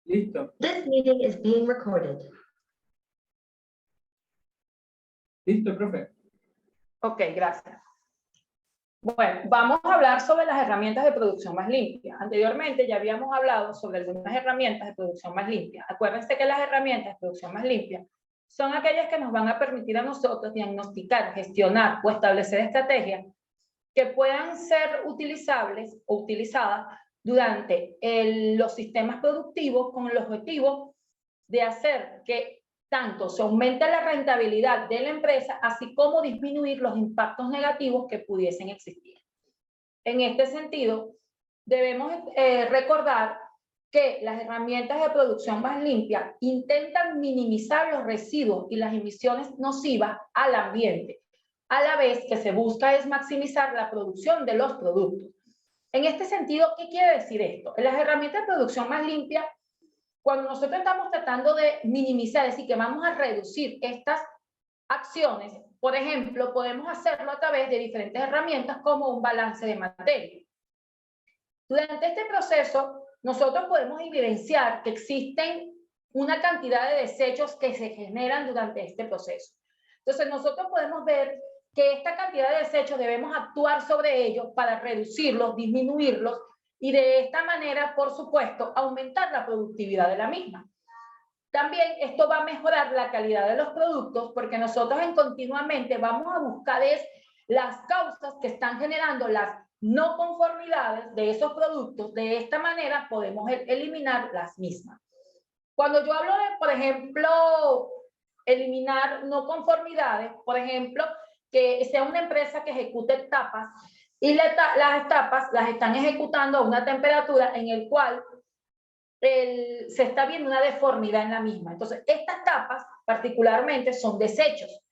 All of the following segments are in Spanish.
Listo. This meeting is being recorded. Listo, profe. Ok, gracias. Bueno, vamos a hablar sobre las herramientas de producción más limpia. Anteriormente ya habíamos hablado sobre algunas herramientas de producción más limpia. Acuérdense que las herramientas de producción más limpia son aquellas que nos van a permitir a nosotros diagnosticar, gestionar o establecer estrategias que puedan ser utilizables o utilizadas durante los sistemas productivos con el objetivo de hacer que tanto se aumente la rentabilidad de la empresa, así como disminuir los impactos negativos que pudiesen existir. En este sentido, debemos recordar que las herramientas de producción más limpia intentan minimizar los residuos y las emisiones nocivas al ambiente, a la vez que se busca es maximizar la producción de los productos. En este sentido, ¿qué quiere decir esto? En las herramientas de producción más limpia, cuando nosotros estamos tratando de minimizar, es decir, que vamos a reducir estas acciones, por ejemplo, podemos hacerlo a través de diferentes herramientas como un balance de materia. Durante este proceso, nosotros podemos evidenciar que existen una cantidad de desechos que se generan durante este proceso. Entonces, nosotros podemos ver que esta cantidad de desechos debemos actuar sobre ellos para reducirlos, disminuirlos, y de esta manera, por supuesto, aumentar la productividad de la misma. También esto va a mejorar la calidad de los productos porque nosotros continuamente vamos a buscar las causas que están generando las no conformidades de esos productos. De esta manera podemos eliminar las mismas. Cuando yo hablo de, por ejemplo, eliminar no conformidades, por ejemplo, que sea una empresa que ejecute etapas y las etapas las están ejecutando a una temperatura en el cual se está viendo una deformidad en la misma. Entonces, estas etapas particularmente son desechos.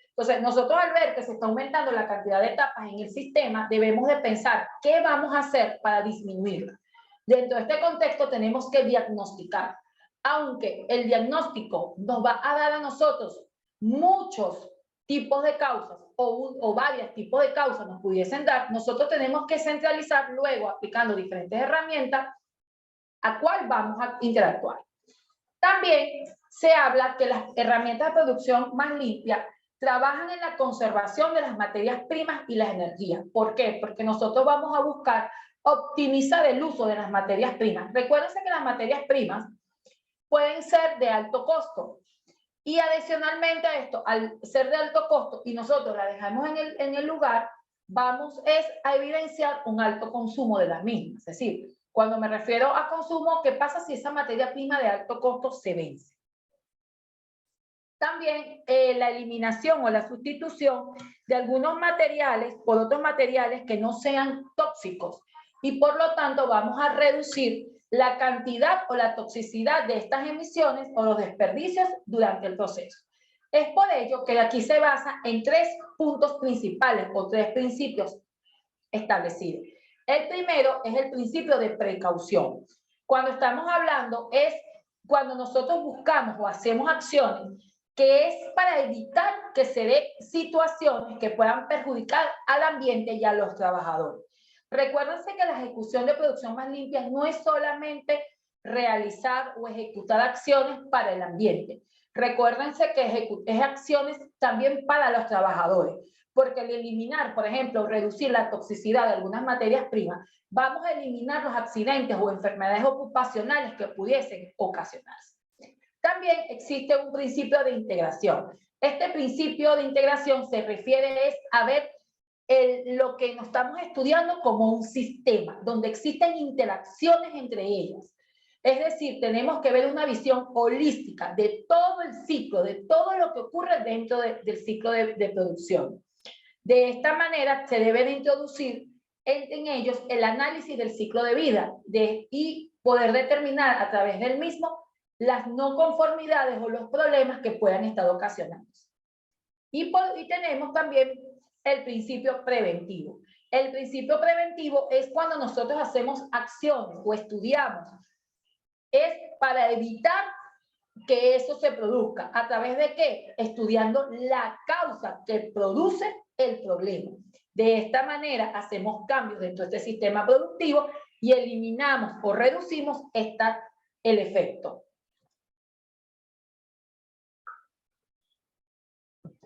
Entonces, nosotros al ver que se está aumentando la cantidad de etapas en el sistema, debemos de pensar qué vamos a hacer para disminuirla. Dentro de este contexto tenemos que diagnosticar. Aunque el diagnóstico nos va a dar a nosotros muchos tipos de causas o varios tipos de causas nos pudiesen dar, nosotros tenemos que centralizar luego aplicando diferentes herramientas a cuál vamos a interactuar. También se habla que las herramientas de producción más limpias trabajan en la conservación de las materias primas y las energías. ¿Por qué? Porque nosotros vamos a buscar optimizar el uso de las materias primas. Recuérdense que las materias primas pueden ser de alto costo. Y adicionalmente a esto, al ser de alto costo y nosotros la dejamos en el lugar, vamos a evidenciar un alto consumo de las mismas. Es decir, cuando me refiero a consumo, ¿qué pasa si esa materia prima de alto costo se vence? También la eliminación o la sustitución de algunos materiales por otros materiales que no sean tóxicos y por lo tanto vamos a reducir la cantidad o la toxicidad de estas emisiones o los desperdicios durante el proceso. Es por ello que aquí se basa en 3 puntos principales o 3 principios establecidos. El primero es el principio de precaución. Cuando estamos hablando es cuando nosotros buscamos o hacemos acciones que es para evitar que se den situaciones que puedan perjudicar al ambiente y a los trabajadores. Recuérdense que la ejecución de producción más limpia no es solamente realizar o ejecutar acciones para el ambiente. Recuérdense que es acciones también para los trabajadores, porque al eliminar, por ejemplo, reducir la toxicidad de algunas materias primas, vamos a eliminar los accidentes o enfermedades ocupacionales que pudiesen ocasionarse. También existe un principio de integración. Este principio de integración se refiere a ver lo que nos estamos estudiando como un sistema, donde existen interacciones entre ellas. Es decir, tenemos que ver una visión holística de todo el ciclo, de todo lo que ocurre dentro del ciclo de producción. De esta manera se debe de introducir en ellos el análisis del ciclo de vida y poder determinar a través del mismo las no conformidades o los problemas que puedan estar ocasionando. Y tenemos también el principio preventivo. El principio preventivo es cuando nosotros hacemos acciones o estudiamos. Es para evitar que eso se produzca. ¿A través de qué? Estudiando la causa que produce el problema. De esta manera hacemos cambios dentro de este sistema productivo y eliminamos o reducimos estas el efecto.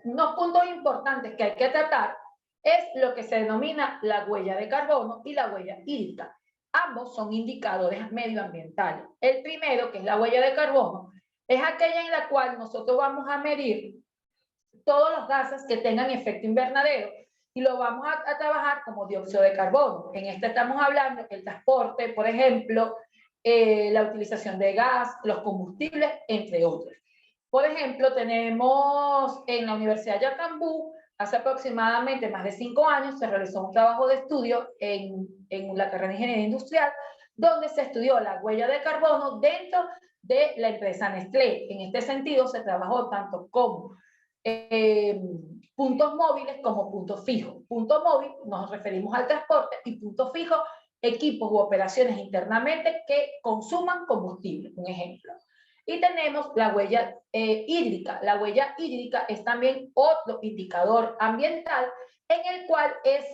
Unos puntos importantes que hay que tratar es lo que se denomina la huella de carbono y la huella hídrica. Ambos son indicadores medioambientales. El primero, que es la huella de carbono, es aquella en la cual nosotros vamos a medir todos los gases que tengan efecto invernadero y lo vamos a trabajar como dióxido de carbono. En este estamos hablando del transporte, por ejemplo, la utilización de gas, los combustibles, entre otros. Por ejemplo, tenemos en la Universidad de Yacambú, hace aproximadamente más de 5 años, se realizó un trabajo de estudio en la carrera de Ingeniería Industrial, donde se estudió la huella de carbono dentro de la empresa Nestlé. En este sentido, se trabajó tanto como puntos móviles como puntos fijos. Punto móvil, nos referimos al transporte, y punto fijo, equipos u operaciones internamente que consuman combustible, un ejemplo. Y tenemos la huella hídrica. La huella hídrica es también otro indicador ambiental en el cual es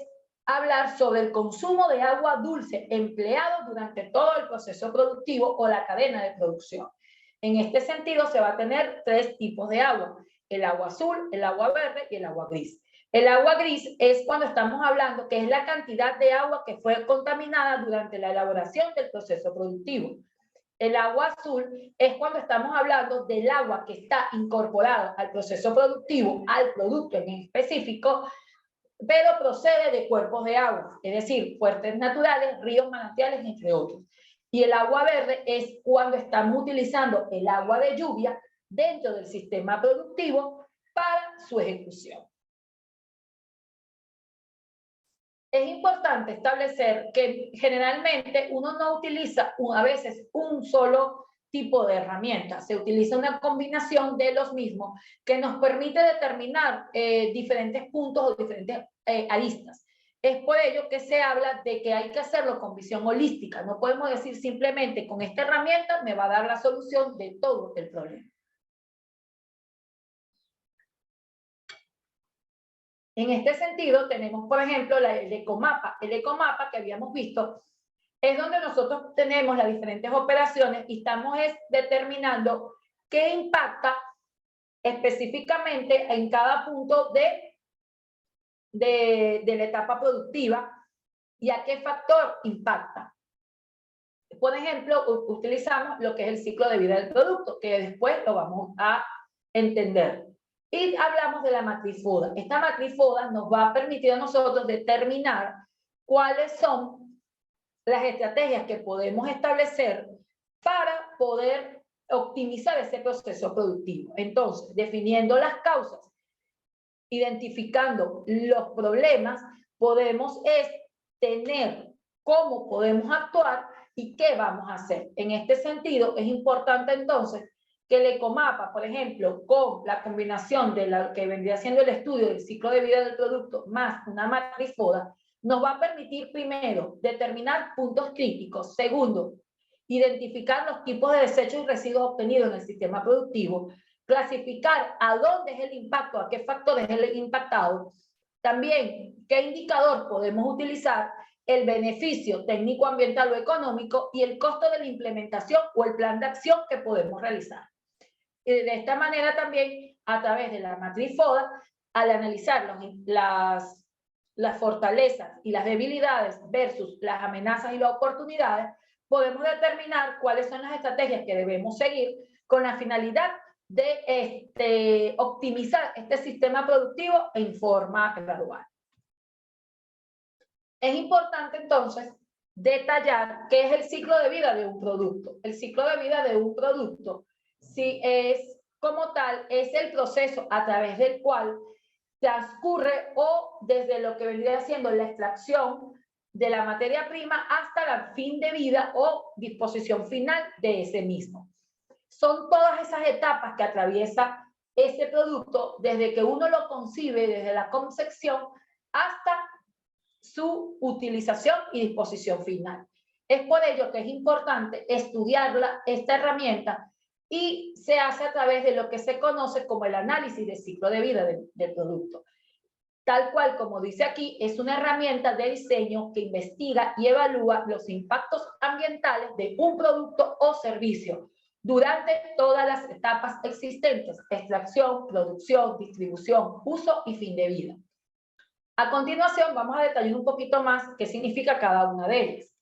hablar sobre el consumo de agua dulce empleado durante todo el proceso productivo o la cadena de producción. En este sentido se va a tener 3 tipos de agua: el agua azul, el agua verde y el agua gris. El agua gris es cuando estamos hablando que es la cantidad de agua que fue contaminada durante la elaboración del proceso productivo. El agua azul es cuando estamos hablando del agua que está incorporada al proceso productivo, al producto en específico, pero procede de cuerpos de agua, es decir, fuentes naturales, ríos, manantiales, entre otros. Y el agua verde es cuando estamos utilizando el agua de lluvia dentro del sistema productivo para su ejecución. Es importante establecer que generalmente uno no utiliza a veces un solo tipo de herramienta, se utiliza una combinación de los mismos que nos permite determinar diferentes puntos o diferentes aristas. Es por ello que se habla de que hay que hacerlo con visión holística. No podemos decir simplemente con esta herramienta me va a dar la solución de todo el problema. En este sentido, tenemos, por ejemplo, el ecomapa. El ecomapa que habíamos visto es donde nosotros tenemos las diferentes operaciones y estamos determinando qué impacta específicamente en cada punto de la etapa productiva y a qué factor impacta. Por ejemplo, utilizamos lo que es el ciclo de vida del producto, que después lo vamos a entender. Y hablamos de la matriz FODA. Esta matriz FODA nos va a permitir a nosotros determinar cuáles son las estrategias que podemos establecer para poder optimizar ese proceso productivo. Entonces, definiendo las causas, identificando los problemas, podemos tener cómo podemos actuar y qué vamos a hacer. En este sentido, es importante entonces que el ecomapa, por ejemplo, con la combinación de lo que vendría siendo el estudio del ciclo de vida del producto más una matriz FODA, nos va a permitir primero determinar puntos críticos, segundo, identificar los tipos de desechos y residuos obtenidos en el sistema productivo, clasificar a dónde es el impacto, a qué factores es el impactado, también qué indicador podemos utilizar, el beneficio técnico, ambiental o económico y el costo de la implementación o el plan de acción que podemos realizar. Y de esta manera también, a través de la matriz FODA, al analizar las fortalezas y las debilidades versus las amenazas y las oportunidades, podemos determinar cuáles son las estrategias que debemos seguir con la finalidad de optimizar este sistema productivo en forma gradual. Es importante entonces detallar qué es el ciclo de vida de un producto. El ciclo de vida de un producto, si es como tal, es el proceso a través del cual transcurre o desde lo que vendría siendo la extracción de la materia prima hasta el fin de vida o disposición final de ese mismo. Son todas esas etapas que atraviesa ese producto desde que uno lo concibe, desde la concepción hasta su utilización y disposición final. Es por ello que es importante estudiarla, esta herramienta, y se hace a través de lo que se conoce como el análisis de ciclo de vida del producto. Tal cual como dice aquí, es una herramienta de diseño que investiga y evalúa los impactos ambientales de un producto o servicio durante todas las etapas existentes: extracción, producción, distribución, uso y fin de vida. A continuación vamos a detallar un poquito más qué significa cada una de ellas.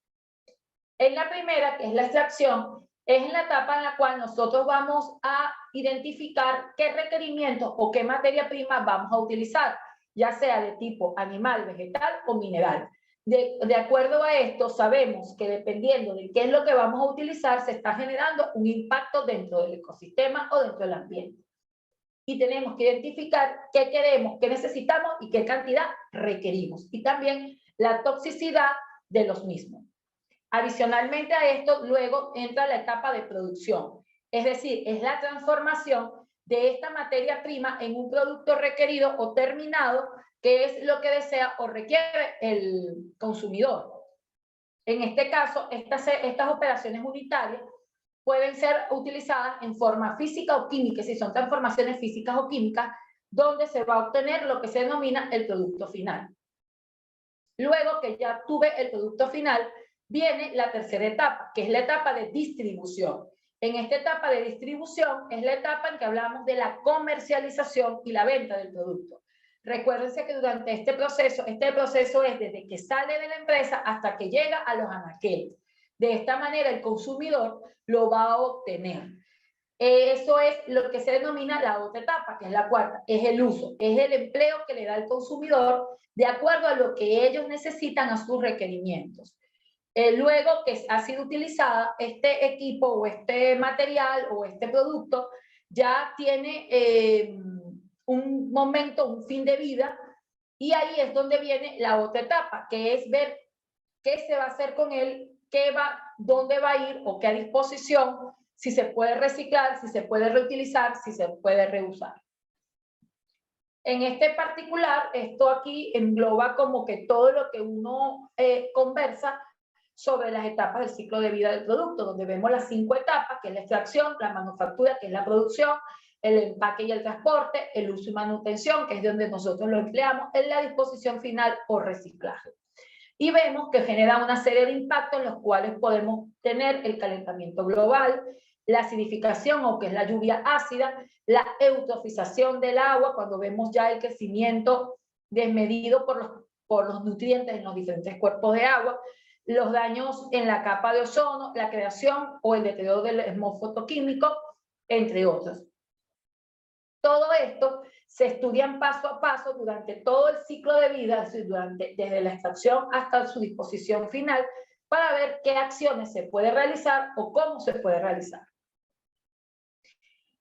En la primera, que es la extracción, es la etapa en la cual nosotros vamos a identificar qué requerimientos o qué materia prima vamos a utilizar, ya sea de tipo animal, vegetal o mineral. De acuerdo a esto, sabemos que dependiendo de qué es lo que vamos a utilizar, se está generando un impacto dentro del ecosistema o dentro del ambiente. Y tenemos que identificar qué queremos, qué necesitamos y qué cantidad requerimos. Y también la toxicidad de los mismos. Adicionalmente a esto, luego entra la etapa de producción. Es decir, es la transformación de esta materia prima en un producto requerido o terminado, que es lo que desea o requiere el consumidor. En este caso, estas operaciones unitarias pueden ser utilizadas en forma física o química, si son transformaciones físicas o químicas, donde se va a obtener lo que se denomina el producto final. Luego que ya tuve el producto final, viene la tercera etapa, que es la etapa de distribución. En esta etapa de distribución es la etapa en que hablamos de la comercialización y la venta del producto. Recuérdense que durante este proceso es desde que sale de la empresa hasta que llega a los anaqueles. De esta manera el consumidor lo va a obtener. Eso es lo que se denomina la otra etapa, que es la cuarta, es el uso, es el empleo que le da el consumidor de acuerdo a lo que ellos necesitan, a sus requerimientos. Luego que ha sido utilizada, este equipo o este material o este producto ya tiene un momento, un fin de vida, y ahí es donde viene la otra etapa, que es ver qué se va a hacer con él, dónde va a ir o qué a disposición, si se puede reciclar, si se puede reutilizar, si se puede reusar. En este particular, esto aquí engloba como que todo lo que uno conversa sobre las etapas del ciclo de vida del producto, donde vemos las 5 etapas, que es la extracción, la manufactura, que es la producción, el empaque y el transporte, el uso y manutención, que es donde nosotros lo empleamos, en la disposición final o reciclaje. Y vemos que genera una serie de impactos en los cuales podemos tener el calentamiento global, la acidificación, o que es la lluvia ácida, la eutrofización del agua, cuando vemos ya el crecimiento desmedido por los nutrientes en los diferentes cuerpos de agua, los daños en la capa de ozono, la creación o el deterioro del smog fotoquímico, entre otros. Todo esto se estudian paso a paso durante todo el ciclo de vida, desde la extracción hasta su disposición final, para ver qué acciones se puede realizar o cómo se puede realizar.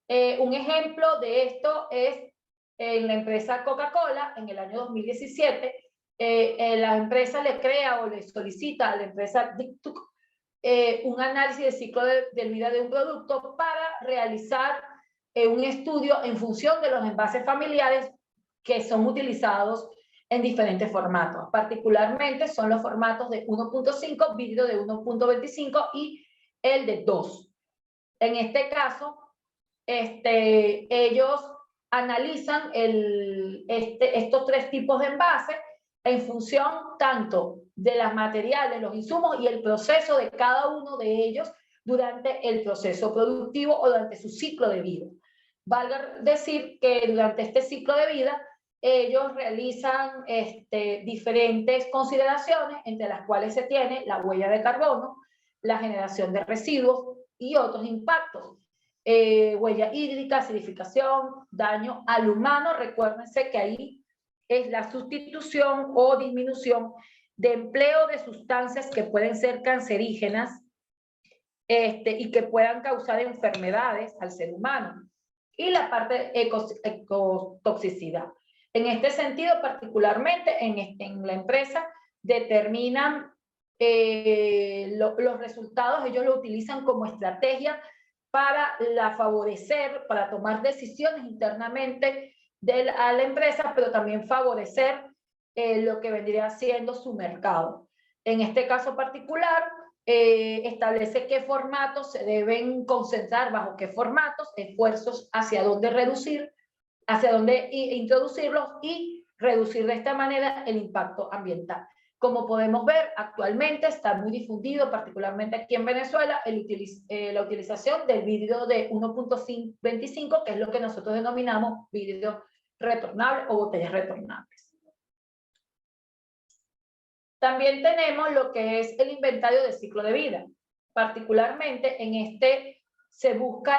Un ejemplo de esto es en la empresa Coca-Cola, en el año 2017, la empresa le crea o le solicita a la empresa DICTUC un análisis de ciclo de vida de un producto para realizar un estudio en función de los envases familiares que son utilizados en diferentes formatos. Particularmente son los formatos de 1.5, vidrio de 1.25 y el de 2. En este caso, ellos analizan estos 3 tipos de envases en función tanto de los materiales, los insumos y el proceso de cada uno de ellos durante el proceso productivo o durante su ciclo de vida. Valga decir que durante este ciclo de vida ellos realizan diferentes consideraciones, entre las cuales se tiene la huella de carbono, la generación de residuos y otros impactos. Huella hídrica, acidificación, daño al humano. Recuérdense que ahí es la sustitución o disminución de empleo de sustancias que pueden ser cancerígenas y que puedan causar enfermedades al ser humano. Y la parte de ecotoxicidad. En este sentido, particularmente en la empresa, determinan los resultados, ellos lo utilizan como estrategia para favorecer, para tomar decisiones internamente a la empresa, pero también favorecer lo que vendría siendo su mercado. En este caso particular, establece qué formatos se deben concentrar, bajo qué formatos, esfuerzos hacia dónde reducir, hacia dónde introducirlos y reducir de esta manera el impacto ambiental. Como podemos ver, actualmente está muy difundido, particularmente aquí en Venezuela, la utilización del vidrio de 1.25, que es lo que nosotros denominamos vidrio retornable o botellas retornables. También tenemos lo que es el inventario del ciclo de vida. Particularmente en este se busca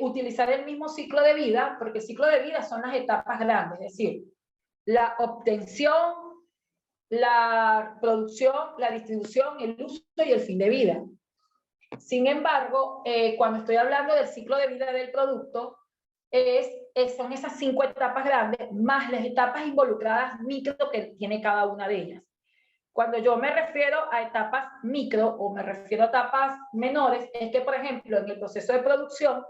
utilizar el mismo ciclo de vida, porque el ciclo de vida son las etapas grandes, es decir, la obtención, la producción, la distribución, el uso y el fin de vida. Sin embargo, cuando estoy hablando del ciclo de vida del producto, son esas 5 etapas grandes más las etapas involucradas micro que tiene cada una de ellas. Cuando yo me refiero a etapas micro o me refiero a etapas menores, es que, por ejemplo, en el proceso de producción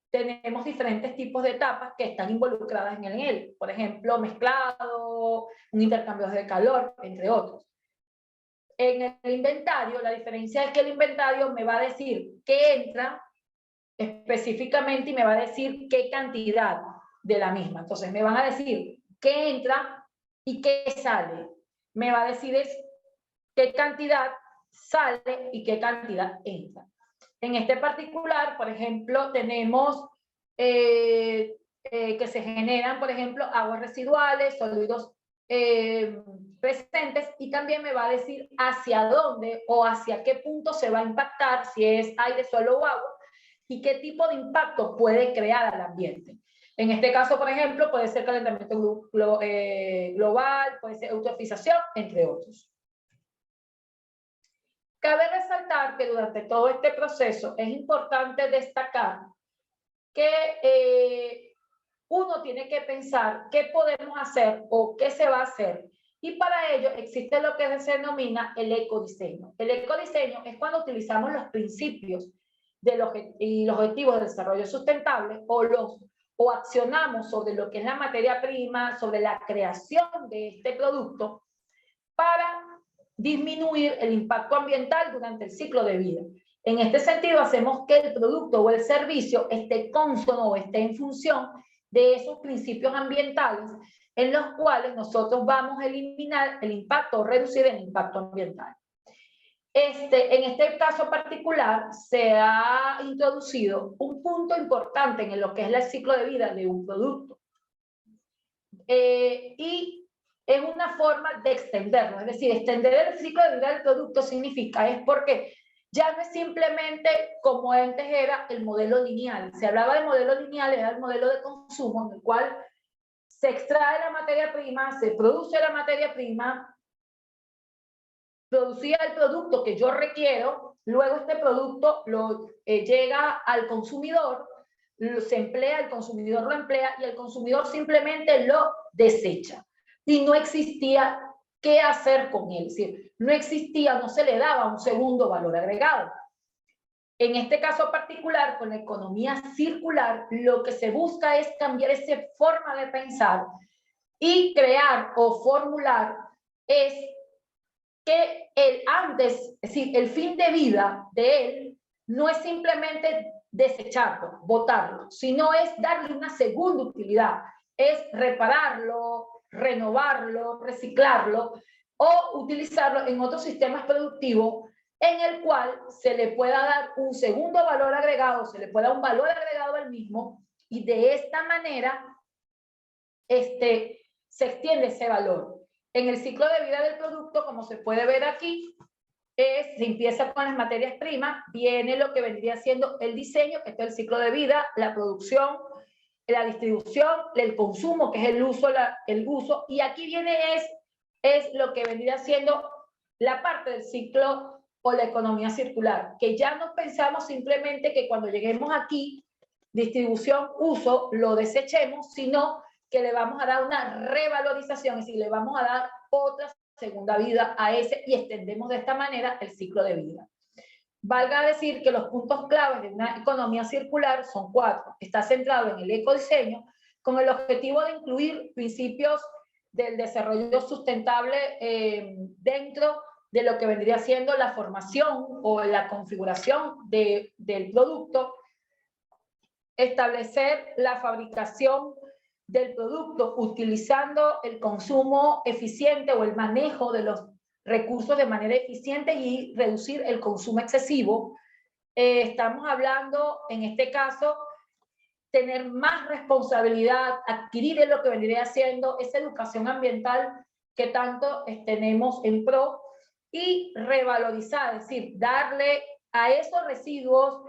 tenemos diferentes tipos de etapas que están involucradas en él. Por ejemplo, mezclado, un intercambio de calor, entre otros. En el inventario, la diferencia es que el inventario me va a decir qué entra específicamente y me va a decir qué cantidad de la misma. Entonces, me van a decir qué entra y qué sale. Me va a decir qué cantidad sale y qué cantidad entra. En este particular, por ejemplo, tenemos que se generan, por ejemplo, aguas residuales, sólidos presentes, y también me va a decir hacia dónde o hacia qué punto se va a impactar, si es aire, suelo o agua, y qué tipo de impacto puede crear al ambiente. En este caso, por ejemplo, puede ser calentamiento global, puede ser eutrofización, entre otros. Cabe resaltar que durante todo este proceso es importante destacar que uno tiene que pensar qué podemos hacer o qué se va a hacer. Y para ello existe lo que se denomina el ecodiseño. El ecodiseño es cuando utilizamos los principios y los objetivos de desarrollo sustentable o accionamos sobre lo que es la materia prima, sobre la creación de este producto para disminuir el impacto ambiental durante el ciclo de vida. En este sentido, hacemos que el producto o el servicio esté consono o esté en función de esos principios ambientales en los cuales nosotros vamos a eliminar el impacto o reducir el impacto ambiental. En este caso particular se ha introducido un punto importante en lo que es el ciclo de vida de un producto. Y es una forma de extenderlo, es decir, extender el ciclo de vida del producto significa, es porque ya no es simplemente como antes era el modelo lineal. Se hablaba de modelo lineal, era el modelo de consumo en el cual se extrae la materia prima, se produce la materia prima, producía el producto que yo requiero, luego este producto llega al consumidor, se emplea, el consumidor lo emplea y el consumidor simplemente lo desecha. Y no existía qué hacer con él, es decir, no existía, no se le daba un segundo valor agregado. En este caso particular, con la economía circular, lo que se busca es cambiar esa forma de pensar y crear o formular es que es decir, el fin de vida de él no es simplemente desecharlo, botarlo, sino es darle una segunda utilidad, es repararlo, renovarlo, reciclarlo o utilizarlo en otros sistemas productivos en el cual se le pueda dar un segundo valor agregado, se le pueda dar un valor agregado al mismo y de esta manera se extiende ese valor. En el ciclo de vida del producto, como se puede ver aquí, se empieza con las materias primas, viene lo que vendría siendo el diseño, que es el ciclo de vida, la producción, la distribución, el consumo, que es el uso, y aquí viene es lo que vendría siendo la parte del ciclo o la economía circular, que ya no pensamos simplemente que cuando lleguemos aquí, distribución, uso, lo desechemos, sino que le vamos a dar una revalorización, es decir, le vamos a dar otra segunda vida a ese y extendemos de esta manera el ciclo de vida. Valga decir que los puntos claves de una economía circular son 4. Está centrado en el ecodiseño con el objetivo de incluir principios del desarrollo sustentable dentro de lo que vendría siendo la formación o la configuración del producto, establecer la fabricación del producto utilizando el consumo eficiente o el manejo de los recursos de manera eficiente y reducir el consumo excesivo. Estamos hablando, en este caso, tener más responsabilidad, adquirir lo que vendría haciendo esa educación ambiental que tanto tenemos en pro y revalorizar, es decir, darle a esos residuos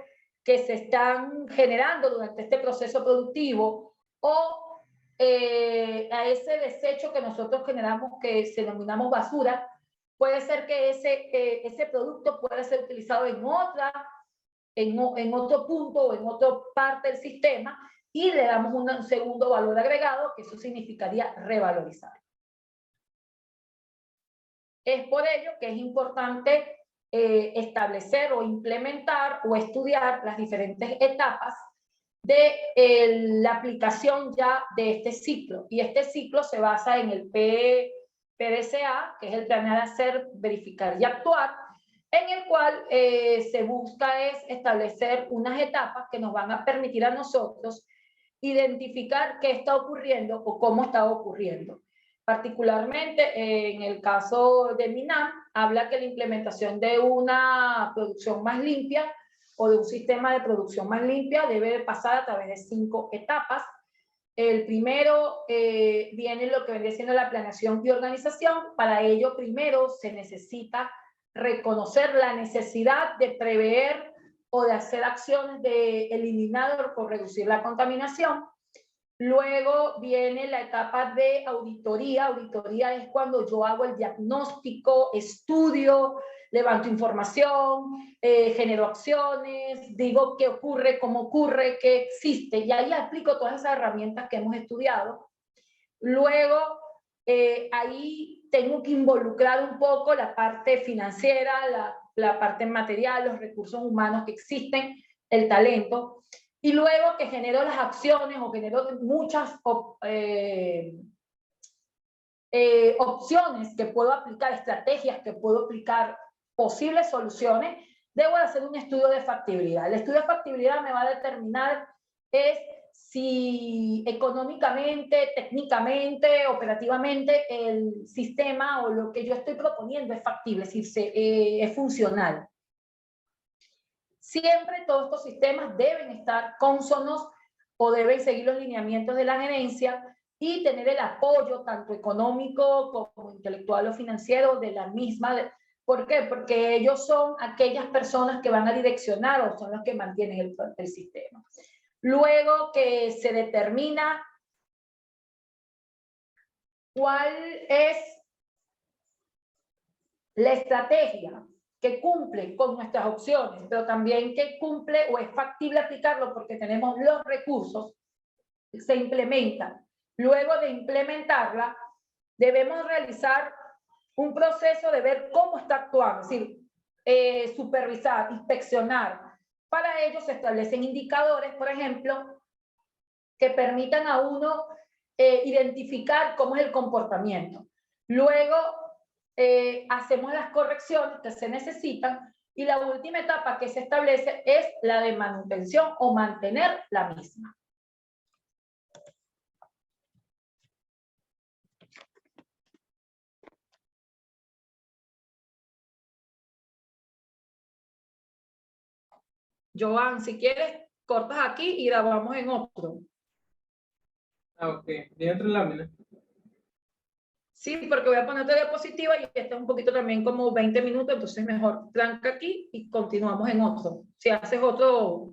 que se están generando durante este proceso productivo o a ese desecho que nosotros generamos que se denominamos basura, puede ser que ese producto pueda ser utilizado en otro punto o en otra parte del sistema y le damos un segundo valor agregado, que eso significaría revalorizar. Es por ello que es importante establecer o implementar o estudiar las diferentes etapas de la aplicación ya de este ciclo. Y este ciclo se basa en el PDCA, que es el planear, hacer, verificar y actuar, en el cual se busca es establecer unas etapas que nos van a permitir a nosotros identificar qué está ocurriendo o cómo está ocurriendo. Particularmente en el caso de MINAM, habla que la implementación de una producción más limpia o de un sistema de producción más limpia debe pasar a través de 5 etapas. El primero viene lo que viene siendo la planeación y organización. Para ello, primero se necesita reconocer la necesidad de prever o de hacer acciones de eliminar o reducir la contaminación. Luego viene la etapa de auditoría. Auditoría es cuando yo hago el diagnóstico, estudio, levanto información, genero acciones, digo qué ocurre, cómo ocurre, qué existe, y ahí aplico todas esas herramientas que hemos estudiado. Luego, ahí tengo que involucrar un poco la parte financiera, la parte material, los recursos humanos que existen, el talento. Y luego que genero las acciones o genero muchas opciones que puedo aplicar, estrategias que puedo aplicar, posibles soluciones, debo hacer un estudio de factibilidad. El estudio de factibilidad me va a determinar si económicamente, técnicamente, operativamente el sistema o lo que yo estoy proponiendo es factible, es decir, es funcional. Siempre todos estos sistemas deben estar cónsonos o deben seguir los lineamientos de la gerencia y tener el apoyo tanto económico como intelectual o financiero de la misma. ¿Por qué? Porque ellos son aquellas personas que van a direccionar o son los que mantienen el sistema. Luego que se determina cuál es la estrategia que cumple con nuestras opciones, pero también que cumple o es factible aplicarlo porque tenemos los recursos, se implementan. Luego de implementarla, debemos realizar un proceso de ver cómo está actuando, es decir, supervisar, inspeccionar. Para ello se establecen indicadores, por ejemplo, que permitan a uno identificar cómo es el comportamiento. Luego, hacemos las correcciones que se necesitan y la última etapa que se establece es la de manutención o mantener la misma. Joan, si quieres, cortas aquí y grabamos en otro. Ok. ¿Tiene otra lámina? Sí, porque voy a ponerte diapositiva y este es un poquito también como 20 minutos, entonces mejor tranca aquí y continuamos en otro. Si haces otro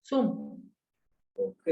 Zoom. Ok.